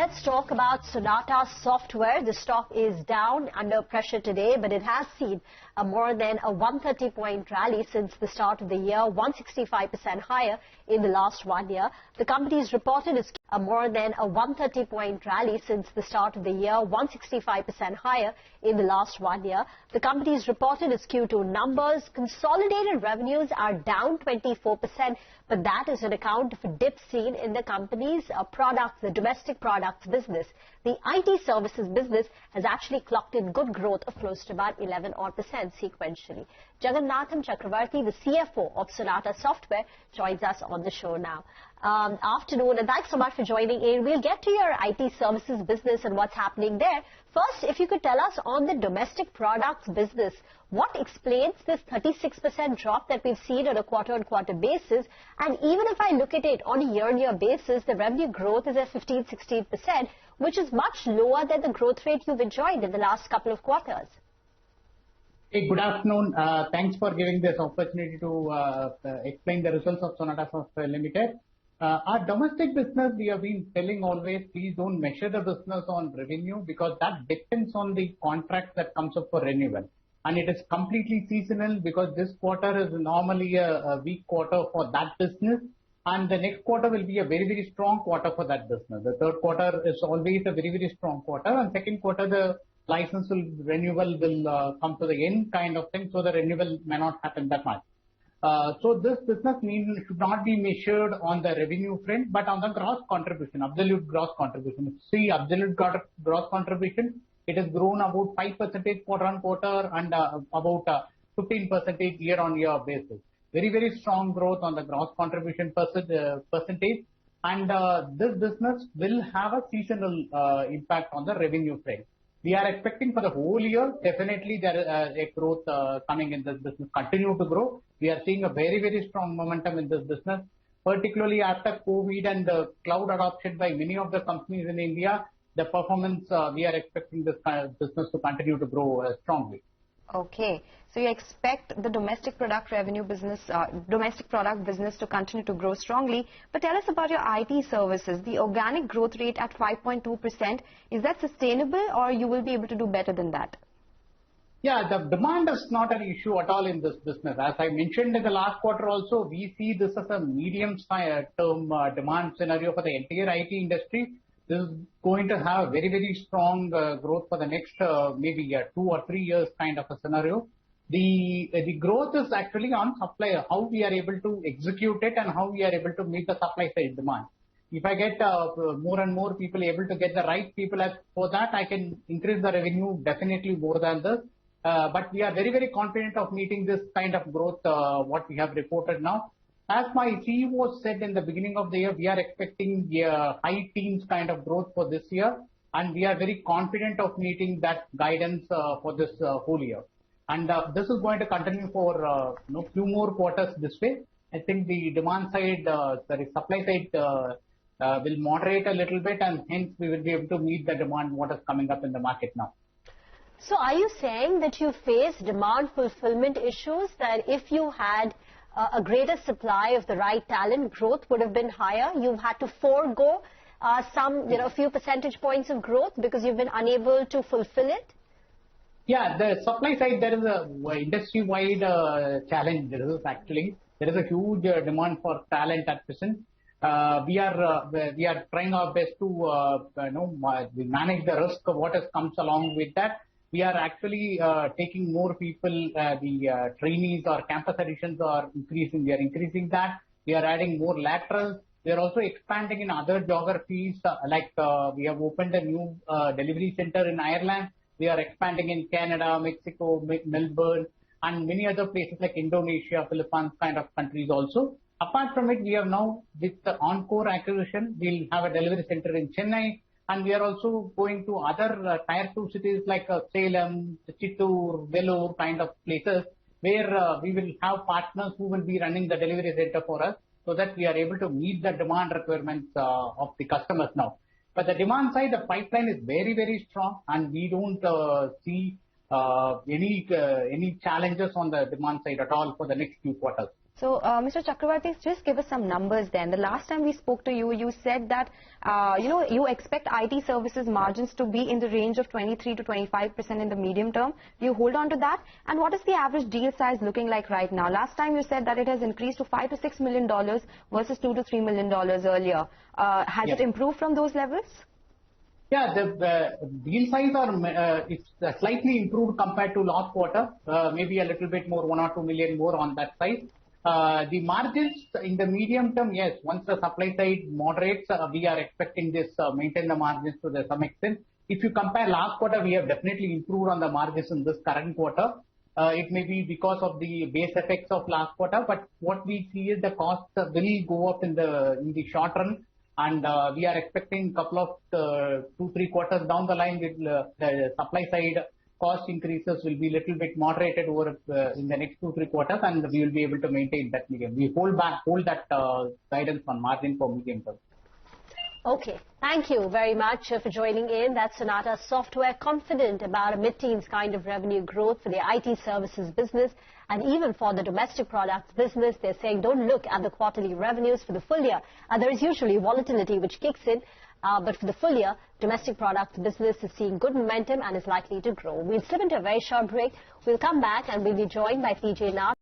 let's talk about Sonata Software. The stock is down under pressure today, but it has seen more than a 130-point rally since the start of the year, 165% higher in the last 1 year. The company's reported its more than a 130-point rally since the start of the year, 165% higher in the last 1 year. The company's reported its Q2 numbers. Consolidated revenues are down 24%, but that is on account of a dip seen in the company's products, the domestic products business. The IT services business has actually clocked in good growth of close to about 11% sequentially. Jagannathan Chakravarthi, the CFO of Sonata Software, joins us on the show now. Afternoon, and thanks so much for joining in. We'll get to your IT services business and what's happening there. First, if you could tell us on the domestic products business, what explains this 36% drop that we've seen on a quarter-on-quarter basis? And even if I look at it on a year-on-year basis, the revenue growth is at 15-16%, which is much lower than the growth rate you've enjoyed in the last couple of quarters. Hey, good afternoon. Thanks for giving this opportunity to explain the results of Sonata Software Limited. Our domestic business, we have been telling always, please don't measure the business on revenue because that depends on the contract that comes up for renewal. And it is completely seasonal because this quarter is normally a weak quarter for that business. And the next quarter will be a very, very strong quarter for that business. The third quarter is always a very, very strong quarter. And second quarter, the license renewal will come to the end kind of thing. So the renewal may not happen that much. So this business should not be measured on the revenue front, but on the gross contribution, absolute gross contribution. See, absolute gross contribution, it has grown about 5% quarter-on-quarter and about 15% year-on-year basis. Very, very strong growth on the gross contribution percentage. And this business will have a seasonal impact on the revenue front. We are expecting for the whole year, definitely there is a growth coming in this business, continue to grow. We are seeing a very, very strong momentum in this business, particularly after COVID and the cloud adoption by many of the companies in India. The performance, we are expecting this kind of business to continue to grow strongly. Okay, so you expect the domestic product revenue business, domestic product business to continue to grow strongly. But tell us about your IT services. The organic growth rate at 5.2%, is that sustainable or you will be able to do better than that? Yeah, the demand is not an issue at all in this business. As I mentioned in the last quarter also, we see this as a medium-term demand scenario for the entire IT industry. This is going to have very, very strong growth for the next maybe 2 or 3 years kind of a scenario. The growth is actually on supply, how we are able to execute it and how we are able to meet the supply side demand. If I get more and more people able to get the right people for that, I can increase the revenue definitely more than this. But we are very, very confident of meeting this kind of growth, what we have reported now. As my CEO said in the beginning of the year, we are expecting high teens kind of growth for this year. And we are very confident of meeting that guidance for this whole year. And this is going to continue for few more quarters this way. I think the demand side, supply side will moderate a little bit and hence we will be able to meet the demand what is coming up in the market now. So are you saying that you face demand fulfillment issues, that if you had a greater supply of the right talent, growth would have been higher? You've had to forego some, few percentage points of growth because you've been unable to fulfill it? Yeah, the supply side, there is a industry-wide challenge. There is a huge demand for talent at present. We are trying our best to manage the risk of what comes along with that. We are actually taking more people, the trainees or campus additions are increasing. We are increasing that. We are adding more laterals. We are also expanding in other geographies, like we have opened a new delivery center in Ireland. We are expanding in Canada, Mexico, Melbourne, and many other places like Indonesia, Philippines kind of countries also. Apart from it, we have now, with the Encore acquisition, we'll have a delivery center in Chennai. And we are also going to other tier 2 cities like Salem, Chittoor, Vellore kind of places where we will have partners who will be running the delivery center for us so that we are able to meet the demand requirements of the customers now. But the demand side, the pipeline is very, very strong and we don't see any challenges on the demand side at all for the next few quarters. So, Mr. Chakravarthi, just give us some numbers then. The last time we spoke to you, you said that, you expect IT services margins to be in the range of 23 to 25% in the medium term. Do you hold on to that? And what is the average deal size looking like right now? Last time you said that it has increased to $5 to $6 million versus $2 to $3 million earlier. Has it improved from those levels? Yeah, the deal size it's slightly improved compared to last quarter, maybe a little bit more, 1 or 2 million more on that side. The margins in the medium term, yes, once the supply side moderates, we are expecting this maintain the margins to some extent. If you compare last quarter, we have definitely improved on the margins in this current quarter. It may be because of the base effects of last quarter, but what we see is the costs will go up in the short run. And we are expecting a couple of 2-3 quarters down the line, the supply side cost increases will be a little bit moderated over in the next 2-3 quarters, and we will be able to maintain that medium. We hold that guidance on margin for medium term. Okay, thank you very much for joining in. That's Sonata Software, confident about a mid-teens kind of revenue growth for the IT services business, and even for the domestic products business. They're saying don't look at the quarterly revenues for the full year. There is usually volatility which kicks in, but for the full year, domestic products business is seeing good momentum and is likely to grow. We'll slip into a very short break. We'll come back and we'll be joined by PJ now.